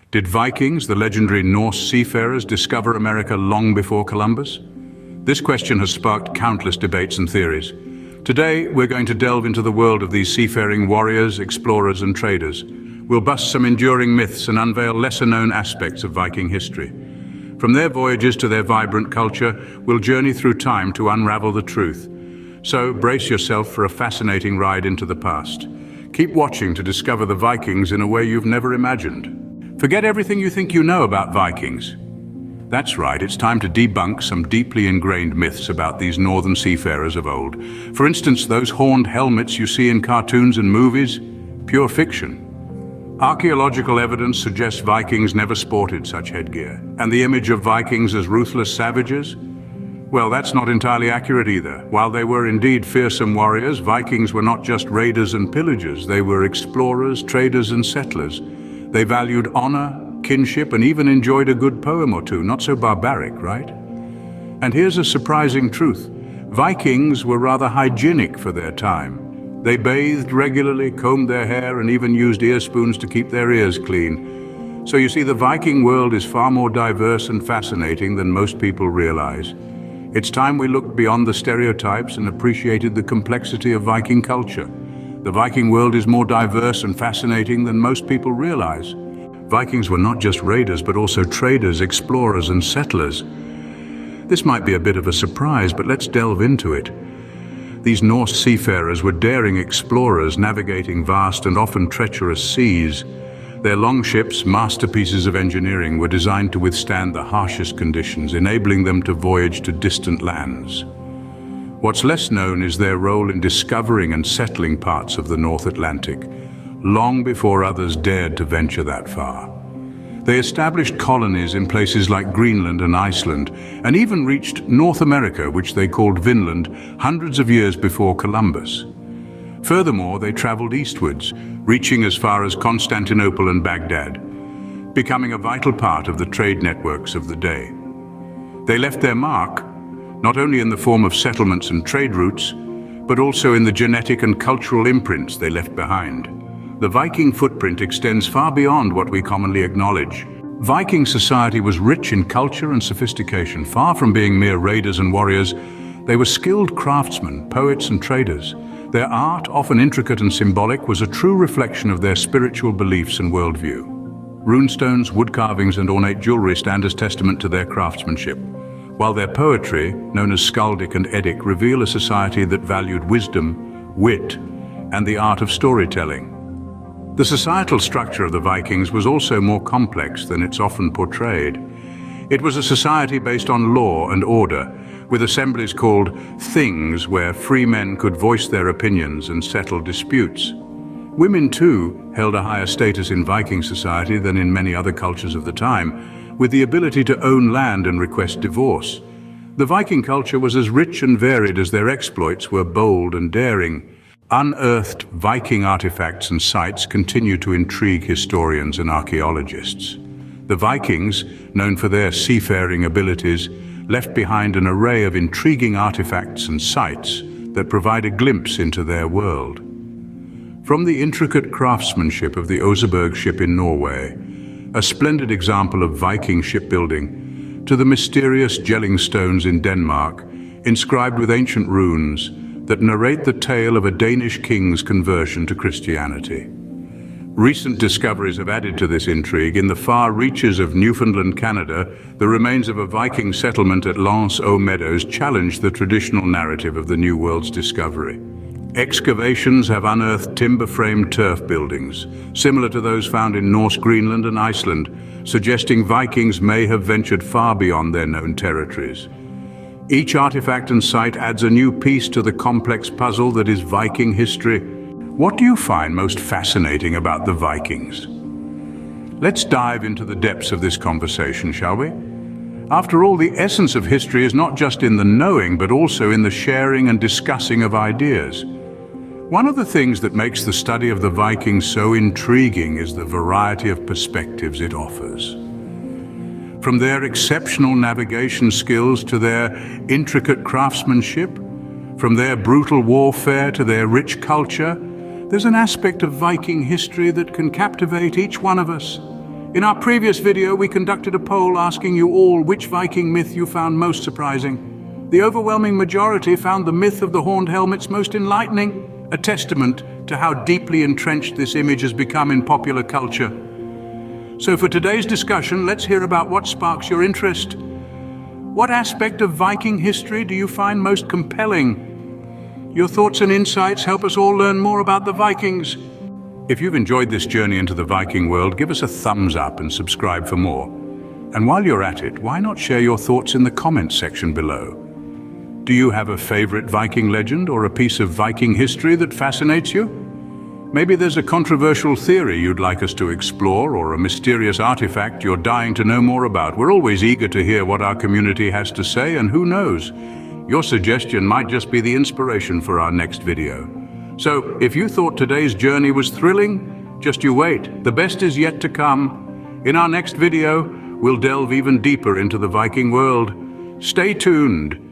Did Vikings, the legendary Norse seafarers, discover America long before Columbus? This question has sparked countless debates and theories. Today, we're going to delve into the world of these seafaring warriors, explorers, and traders. We'll bust some enduring myths and unveil lesser-known aspects of Viking history. From their voyages to their vibrant culture, we'll journey through time to unravel the truth. So, brace yourself for a fascinating ride into the past. Keep watching to discover the Vikings in a way you've never imagined. Forget everything you think you know about Vikings. That's right, it's time to debunk some deeply ingrained myths about these northern seafarers of old. For instance, those horned helmets you see in cartoons and movies, pure fiction. Archaeological evidence suggests Vikings never sported such headgear. And the image of Vikings as ruthless savages? Well, that's not entirely accurate either. While they were indeed fearsome warriors, Vikings were not just raiders and pillagers. They were explorers, traders, and settlers. They valued honor, kinship, and even enjoyed a good poem or two. Not so barbaric, right? And here's a surprising truth. Vikings were rather hygienic for their time. They bathed regularly, combed their hair, and even used ear spoons to keep their ears clean. So you see, the Viking world is far more diverse and fascinating than most people realize. It's time we looked beyond the stereotypes and appreciated the complexity of Viking culture. The Viking world is more diverse and fascinating than most people realize. Vikings were not just raiders, but also traders, explorers, and settlers. This might be a bit of a surprise, but let's delve into it. These Norse seafarers were daring explorers navigating vast and often treacherous seas. Their longships, masterpieces of engineering, were designed to withstand the harshest conditions, enabling them to voyage to distant lands. What's less known is their role in discovering and settling parts of the North Atlantic, long before others dared to venture that far. They established colonies in places like Greenland and Iceland, and even reached North America, which they called Vinland, hundreds of years before Columbus. Furthermore, they traveled eastwards, reaching as far as Constantinople and Baghdad, becoming a vital part of the trade networks of the day. They left their mark, not only in the form of settlements and trade routes, but also in the genetic and cultural imprints they left behind. The Viking footprint extends far beyond what we commonly acknowledge. Viking society was rich in culture and sophistication. Far from being mere raiders and warriors, they were skilled craftsmen, poets, and traders. Their art, often intricate and symbolic, was a true reflection of their spiritual beliefs and worldview. Runestones, wood carvings, and ornate jewelry stand as testament to their craftsmanship, while their poetry, known as skaldic and eddic, reveal a society that valued wisdom, wit, and the art of storytelling. The societal structure of the Vikings was also more complex than it's often portrayed. It was a society based on law and order, with assemblies called things where free men could voice their opinions and settle disputes. Women, too, held a higher status in Viking society than in many other cultures of the time, with the ability to own land and request divorce. The Viking culture was as rich and varied as their exploits were bold and daring. Unearthed Viking artifacts and sites continue to intrigue historians and archaeologists. The Vikings, known for their seafaring abilities, left behind an array of intriguing artifacts and sites that provide a glimpse into their world. From the intricate craftsmanship of the Oseberg ship in Norway, a splendid example of Viking shipbuilding, to the mysterious Jelling stones in Denmark, inscribed with ancient runes that narrate the tale of a Danish king's conversion to Christianity. Recent discoveries have added to this intrigue. In the far reaches of Newfoundland, Canada, the remains of a Viking settlement at L'Anse-aux-Meadows challenge the traditional narrative of the New World's discovery. Excavations have unearthed timber-framed turf buildings, similar to those found in Norse Greenland and Iceland, suggesting Vikings may have ventured far beyond their known territories. Each artifact and site adds a new piece to the complex puzzle that is Viking history. What do you find most fascinating about the Vikings? Let's dive into the depths of this conversation, shall we? After all, the essence of history is not just in the knowing, but also in the sharing and discussing of ideas. One of the things that makes the study of the Vikings so intriguing is the variety of perspectives it offers. From their exceptional navigation skills to their intricate craftsmanship, from their brutal warfare to their rich culture, there's an aspect of Viking history that can captivate each one of us. In our previous video, we conducted a poll asking you all which Viking myth you found most surprising. The overwhelming majority found the myth of the horned helmets most enlightening, a testament to how deeply entrenched this image has become in popular culture. So for today's discussion, let's hear about what sparks your interest. What aspect of Viking history do you find most compelling? Your thoughts and insights help us all learn more about the Vikings. If you've enjoyed this journey into the Viking world, give us a thumbs up and subscribe for more. And while you're at it, why not share your thoughts in the comments section below? Do you have a favorite Viking legend or a piece of Viking history that fascinates you? Maybe there's a controversial theory you'd like us to explore, or a mysterious artifact you're dying to know more about. We're always eager to hear what our community has to say, and who knows, your suggestion might just be the inspiration for our next video. So, if you thought today's journey was thrilling, just you wait. The best is yet to come. In our next video, we'll delve even deeper into the Viking world. Stay tuned.